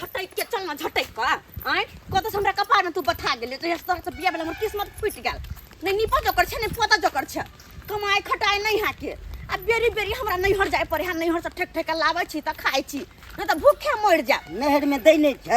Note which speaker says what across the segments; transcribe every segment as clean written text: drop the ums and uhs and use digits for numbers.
Speaker 1: झटै के चल ना झटै का आइ कत से हमरा कपार में तू बथा गेले तो यस तरह से बिया बेला हमर किस्मत फुट गेल नहीं निपा जकर छ नहीं पोता जकर छ कमाई खटाई नहीं हाके आ बेरी बेरी हमरा नहीं हर जाय पर नहीं हर से ठेक ठेका लाबै छी त खाइ छी न त भूखे मर जा
Speaker 2: नहर में दै नहीं छ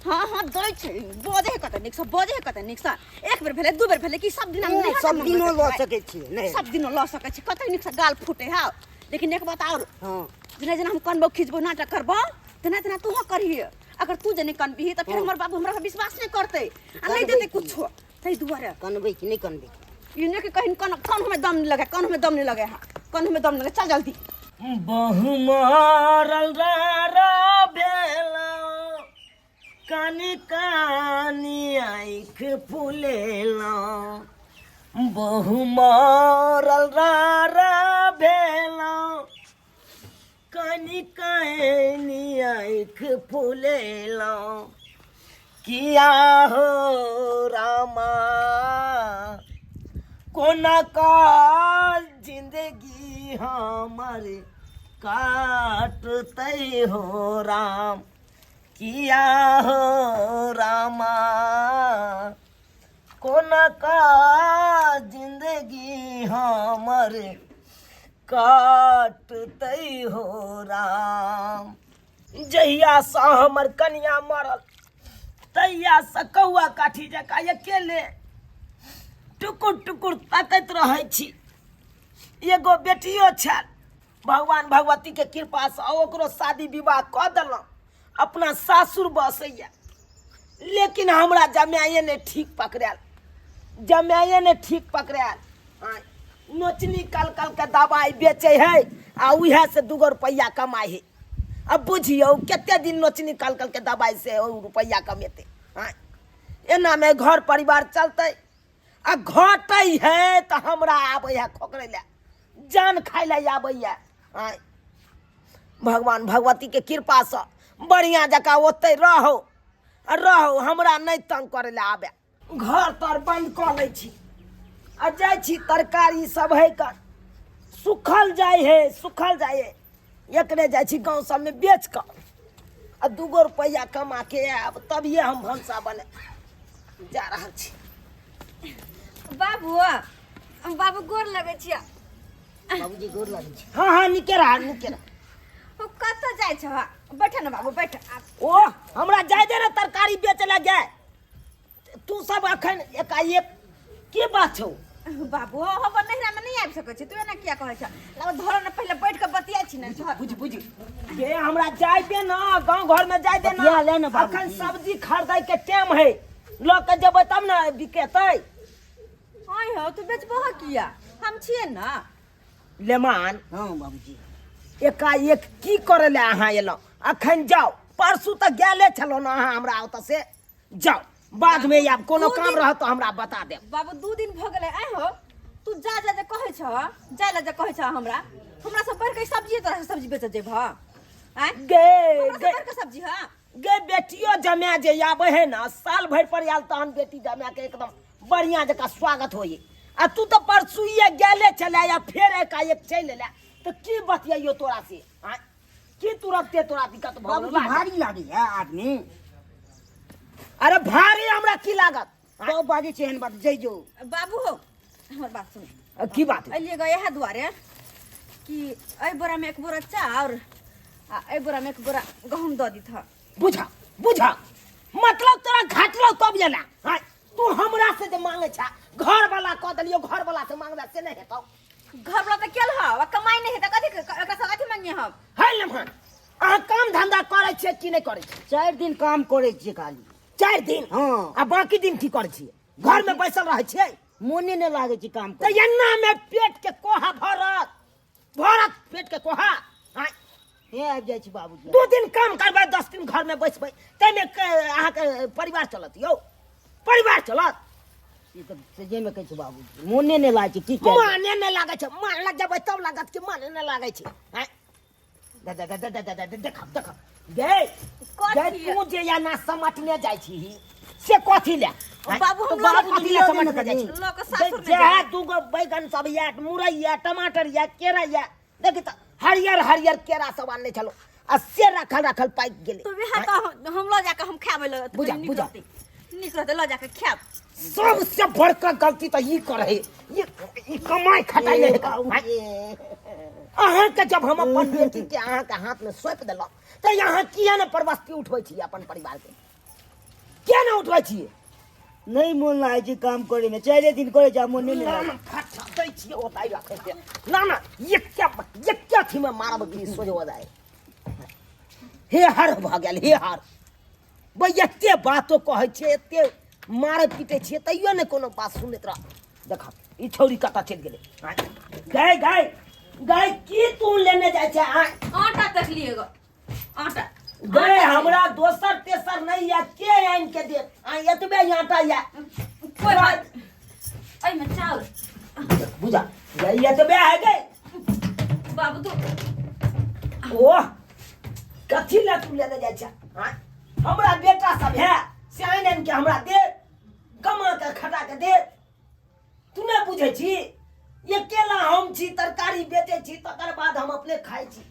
Speaker 1: हां दै छै बोझे कत निक से बोझे कत निक से एक बेर भेले दू बेर भेले कि सब दिन हम नहीं
Speaker 2: सब दिनो ल सके छी नहीं
Speaker 1: सब दिन ल सके छी कत निक से गाल फुटे हा लेकिन एक बात और
Speaker 2: हां
Speaker 1: जना जना हम कनबो खिचबो नाटक करबो तना तना तू करिए अगर तू जने कनबी त फिर हमर बाबू हमरा पर विश्वास नहीं करते आ नहीं देते कुछ तई दुआरे
Speaker 2: कनबै कि नहीं कनबै
Speaker 1: ये ने के कहीं कन में दम नहीं लगे कन में दम नहीं लगे हां कन में दम नहीं लगे चल जल्दी
Speaker 3: बहु मारल रा बेला कानी कानी आँख फुलेला बहु मारल रा बेला कानी कानी आँख फुलेला किया हो रामा कोना का जिंदगी हमारे काटते हो राम किया हो रामा कोना का जिंदगी हमारे काटते हो राम जहिया सा हमर कन्या मरल तहिया से कौआ काठी जका अकेले टुकुर टुकुर ताकत रहे छी एगो बेटियो छ भगवान भगवती के कृपा से ओकरो शादी विवाह क देलौं अपना सासुर बसैया लेकिन हमरा जमाइए ने ठीक पकड़ायल जमाइए ने ठीक पकड़ायल नोचनी कल कल के दवाई बेचे है आ उहे से 2 रुपया कमाई है अब बुझियो केते दिन नोचनी कल कल के दवाई से रुपया कमेते एना में घर परिवार चलते आ घटै है तो हमरा आबै है खोकरे ले जान खाय ले आबै है भगवान भगवती के कृपा से बढ़िया जका ओते रहो हमरा नहीं तंग करे ले आबे घर तर बंद कर ले छी आ जाय छी तरकारी सब है का सुखल जाय है एकरे जाय छी गांव सब में बेच कर आ 2 रुपया कमा के आब तब ये हम भंसा बने जा रहल छी
Speaker 1: बाबू बाबू गोर लगे छिया
Speaker 2: बाबूजी गोर लागै छै
Speaker 3: हाँ निके रहा
Speaker 1: ओ कत जाय छ बैठ न बाबू बैठ
Speaker 3: ओ हमरा जाय दे रे तरकारी बेचे ला जाय तू सब अखन एकाएक के बात छौ
Speaker 1: बाबू हम नहिरा में नहीं आबि सकै छी तू एना किया कहै छ लब धर न पहले बैठ के बतिया छी न
Speaker 3: बुझ के हमरा जाय दे न गांव घर में जाय दे
Speaker 2: बतिया ले न
Speaker 3: न
Speaker 2: बाबूजी।
Speaker 3: अखन सब्जी खरीदै के टाइम है लोग के जब तब न बिकेतै
Speaker 1: आय हो तू बेचबो किया हम छिए न
Speaker 3: लेमान
Speaker 2: हां बाबूजी
Speaker 3: एकाएक की करे ले अहाँ एलौ अखन जाओ परसू तक गेले छलो न अहाँ हमरा ओत से जाओ बाद में आब कोनो काम रह तो हमरा बता दे
Speaker 1: बाबू 2 दिन भ गेलै आय हो तू जा जा जे कहै छ जा ले जे कहै छ हमरा सब बढ़ के सब्जी तोरा सब्जी बेच जेब आय
Speaker 3: गे
Speaker 1: हमरा
Speaker 3: गे
Speaker 1: सब के सब्जी हां
Speaker 3: गे बेटियो जमा जे आबे है ना साल भर पर आयल तहन बेटी जमा के एकदम बढ़िया जका स्वागत होई आ तू तो परसुइए गेले चला या फिर एकाएक चल ले तो की बतियाइयो तोरा से की तुरंते तोरा दिक्कत भ
Speaker 2: बाबूजी
Speaker 3: गेल
Speaker 2: भारी लागै है आदमी
Speaker 3: अरे भारी हमरा की लागत
Speaker 2: तो बाजे छै एहन बात जइ जो
Speaker 1: बाबू हो हमर बात सुन
Speaker 3: की बात है?
Speaker 1: अलिए गए है दुआरे कि ए बोरा में 1 बोरा चाउर आ ए बोरा में 1 बोरा गहूम द दीथ
Speaker 3: बुझा मतलब तोरा घाटलो तब जेला तू हमरा से जे मांगे छा घर वाला क दलियो घर वाला से मांगला से नहीं हेतौ
Speaker 1: घर वाला त केल ह कमाई नहीं है त कथि एकरा से कथि मांगिए हम
Speaker 3: है लेमहन अहाँ काम धंधा करै छियै कि नहीं करै छियै
Speaker 2: 4 दिन काम करे छियै खाली
Speaker 3: 4 दिन
Speaker 2: हाँ।
Speaker 3: आ बाकी दिन की करै छियै घर में बैसल रहै छियै
Speaker 2: मोने नहीं लागै छै काम
Speaker 3: तो
Speaker 2: करे
Speaker 3: एना में पेट के कोहा भरत पेट के कोहा
Speaker 2: हे आबि जाइ छै बाबूजी
Speaker 3: 2 दिन काम करबै 10 दिन घर में बैसबै तैमे अहाँ के परिवार चलत यौ परिवार चलत
Speaker 2: ई त सजे में कहै छै बाबूजी मोने नहीं लागै छै की करे
Speaker 3: माने नहीं लागै छै मान लग जबै तब लागत कि माने नहीं लागै छै देख गे
Speaker 1: कथी
Speaker 3: तू जे या ना समटने जाइ छी से कथी ले
Speaker 1: बाबू हम
Speaker 3: कथी ले समझ के जाइ छी
Speaker 1: लोग के सासुर में
Speaker 3: जे है 2 बैगन सब या मुरई या टमाटर या केरा या देखि त हरियर हरियर केरा सब आनने छलो आ से रखल पाइक गेले
Speaker 1: तू भी हाथ हम लो जाके हम खाबे लगे तो
Speaker 3: बुझा,
Speaker 1: निक
Speaker 3: बुझा।
Speaker 1: रहते निक रहते लो जाके खाब
Speaker 3: सबसे बड़का गलती तो ये करे ये कमाई खटाई नहीं
Speaker 2: बाबूजी
Speaker 3: अहाँ के जब हम अपन बेटी के अहाँ के हाथ में सौंप देलक तो यहाँ किया न परवस्ती उठबै छी अपन परिवार के किया न उठबै छी
Speaker 2: नहीं मन लागे छी काम करे में 4 दिन करे जा मन नहीं
Speaker 3: ना
Speaker 2: लागे
Speaker 3: ना फटा दै छी ओताई रखे के ना ना ये क्या थी में मारब की सोजो जाए हे हर भ गेल हे हर बे एते बातो कहै छै एते मारे पीटे छै तैयो ने कोनो बात सुनैत रह देखा ई छौरी कता चल गेलै गाय गाय गाय की तू लेने जाय छै
Speaker 1: आटा तक लिएगा आटा
Speaker 3: गए हमरा दोसर तेसर नहीं या के आइन के दे एतबे आटा या
Speaker 1: कोई बात आई में चावल
Speaker 3: बुझा गई एतबे है गए
Speaker 1: बाबू तू
Speaker 3: ओ कथी ला तू लेने जाय छै हमरा बेटा सब है से आइन के हमरा दे कमा के खटा के दे तू नहीं बुझे छी ये केला हम छी तरकारी बेचे छी तकर बाद हम अपने खाई छी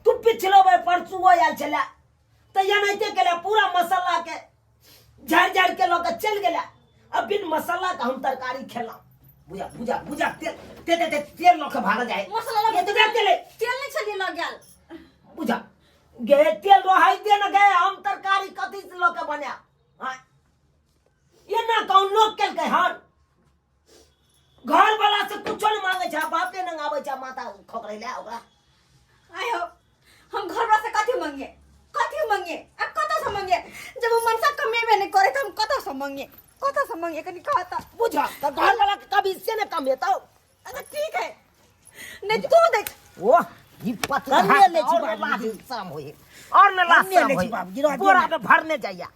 Speaker 3: तू पिछलो बार परसू आयल छला त एनाहिते केला पूरा मसाला के झाड़ के लोग चल गेला अब बिन मसाला का हम तरकारी खेला बुझा बुझा बुझा तेल लोग भाग जाए
Speaker 1: मसाला
Speaker 3: ये तो तेल
Speaker 1: नहीं छलिए लग गेल
Speaker 3: बुझा गे तेल रोहाई दे न गए हम तरकारी कथी से लोग के बना हां ये ना कौन लोग केल के हर घर वाला से कुछ न मांगे छ बापे न आवे छ माता खोकरे ले ओकरा
Speaker 1: आयो हम घर वाला से कथी मांगे अब कत से मांगे जब हम मनसा कमेबे नहीं करे तो हम कत से मांगे कनी कहता
Speaker 3: बुझा तो घर वाला के कभी इससे न कम हेतौ
Speaker 1: अच्छा ठीक है नहीं तू देख
Speaker 3: ओ ये पता
Speaker 2: करने ले छी
Speaker 3: और
Speaker 2: बाबूजी।
Speaker 3: शाम होए और न लास्ट
Speaker 2: करने
Speaker 3: शाम
Speaker 2: ले छी
Speaker 3: होए
Speaker 2: बाबूजी, रह दे
Speaker 3: बोरा
Speaker 2: ना।
Speaker 3: में भरने जाइया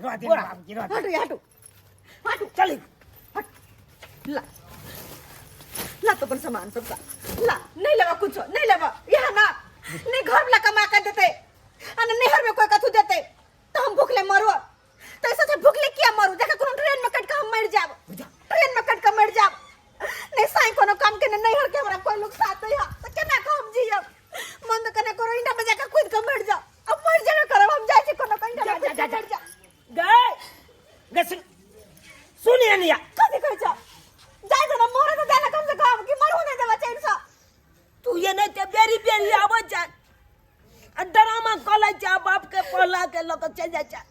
Speaker 2: रह दे
Speaker 3: बोरा।
Speaker 2: बाबूजी रह दे
Speaker 1: हटू हटू हटू
Speaker 3: चली
Speaker 1: ला ला तो अपन सामान सबका ला नहीं लगा कुछ नहीं लगा यहाँ ना नहीं घर वाला कमा कर देते अने नहर में कोई कथू देते तो हम भूखले मरो तो ऐसा से भूखले क्या मरू देखा कोनो ट्रेन में कट के हम मर जाब ट्रेन में कट के मर जाब नहीं साई कोनो काम के नहीं हर के हमरा कोई लोग साथ नहीं तो केना को हम जियब मन तो कने करो इंडा में जाकर खुद के मर जा अब मर जाबे करब हम जाय छी कोनो कंडा में जा जा
Speaker 3: गए गए सुन निया
Speaker 1: कथी कहै छ जाय त मोरे तो देना कम से कम कि मरू नहीं देवा चैन सा
Speaker 3: तू ये नहीं ते बेरी आवे जा ड्रामा कॉलेज जा बाप के पहला के लोग चल जाय जा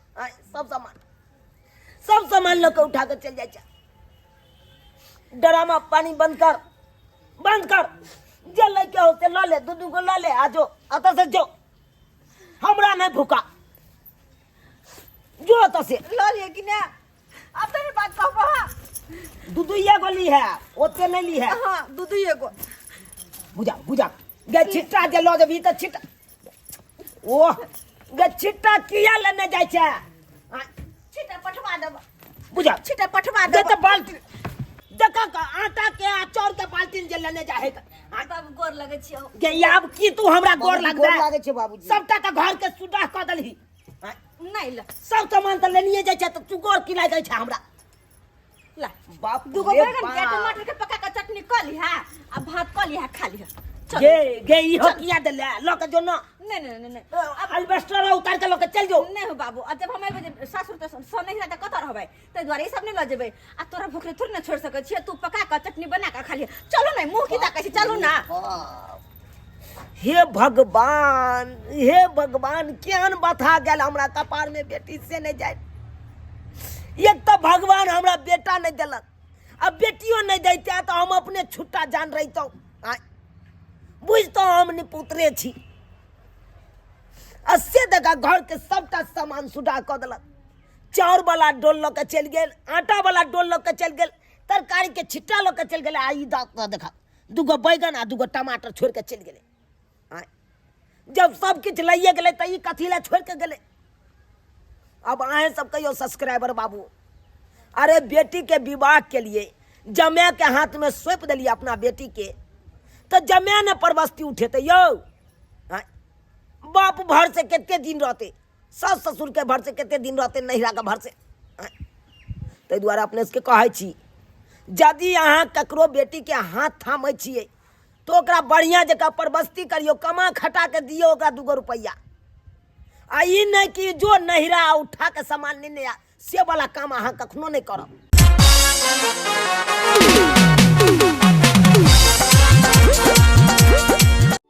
Speaker 3: सब सामान लोग उठा के चल जाय जा ड्रामा पानी बंद कर जे लेके हो से ला ले दूध को ला ले आजो अत से जो हमरा नहीं भूखा जो अत से
Speaker 1: लो लिए कि ना अब तो ये बात कहो हां
Speaker 3: दूध ये गोली है ओते नहीं ली है
Speaker 1: हां दूध ये को
Speaker 3: बुझा गे छिट्टा जे लो जबी त छिट्टा ओ गे छिट्टा किया लेने जाय छै
Speaker 1: छिटा पठवा देब
Speaker 3: बुझा
Speaker 1: छिटा पठवा
Speaker 3: दे
Speaker 1: देब
Speaker 3: त बाल्टी देखा का आटा के आ चाउर के बाल्टी जे लेने जाय है
Speaker 1: बाबू गोर लगे छियो
Speaker 3: गे आब की तू हमरा गोर
Speaker 2: गोर
Speaker 3: लगबे
Speaker 2: लागे छै बाबूजी
Speaker 3: सबटा त घर के सुडाह क दलही
Speaker 1: नहीं ला
Speaker 3: सब सामान त लेनिए जाय छै त तू गोर की लागे छै हमरा
Speaker 1: ला
Speaker 3: बाप
Speaker 1: दूगो
Speaker 3: रे
Speaker 1: बैगन के
Speaker 3: बाप।
Speaker 1: टमाटर के पका के चटनी क ली है अब भात क ली है खा ली है
Speaker 3: गे इहो किया देले लोक जो न
Speaker 1: नहीं
Speaker 3: अल्बेस्टर उतार के लोक चल जो
Speaker 1: नहीं हो बाबू अब जब हमारे बजे सासुर तो सो नहीं रहता कत रहबै तै द्वारे ई सब नहीं ल जेबै आ तोरा भूखले थोड़ी ना छोड़ सकै छियै तू पका के चटनी बना के खा ली चलो नहीं मुंह की ताकै छी चलू ना
Speaker 3: हे भगवान केहन बथा गेल हमरा कपार में बेटी से नहीं जाए एक तो भगवान हमरा बेटा नहीं दिलक अब बेटियों नहीं देते तो हम अपने छुट्टा जान रहितौ बुझतो हम निपुत्रे छी अस्से दगा घर के सबटा सामान सुडा क देलक चाउर वाला डोल ल के चल गेल आटा वाला डोल ल के चल गेल तरकारी के छिट्टा ल के चल गेल आ ई देखा दूगो बैगन आ दूगो टमाटर छोड़ के चल गेले जब सब कुछ लइए गेले त ई कथी ला छोड़ के गेले अब आए सब कहियो सब्सक्राइबर बाबू अरे बेटी के विवाह के लिए जमै के हाथ में सौंप दिलिए अपना बेटी के तो जमै ने परवस्ती उठेते यो बाप भर से कितने दिन रहते सास ससुर के भर से कितने दिन रहते नहिरा के भर से ताहि दुआरे अपने से कहै छी यदि अहाँ ककरो बेटी के हाथ थामै छियै तो ओकरा बढ़िया जगह पर बस्ती करियो, कमा खटा के दियो ओकरा 2 रुपया। आ ई नहीं कि जो नहिरा उठा के सामान लेने आ, से वाला काम अहाँ कखनो नहीं करब।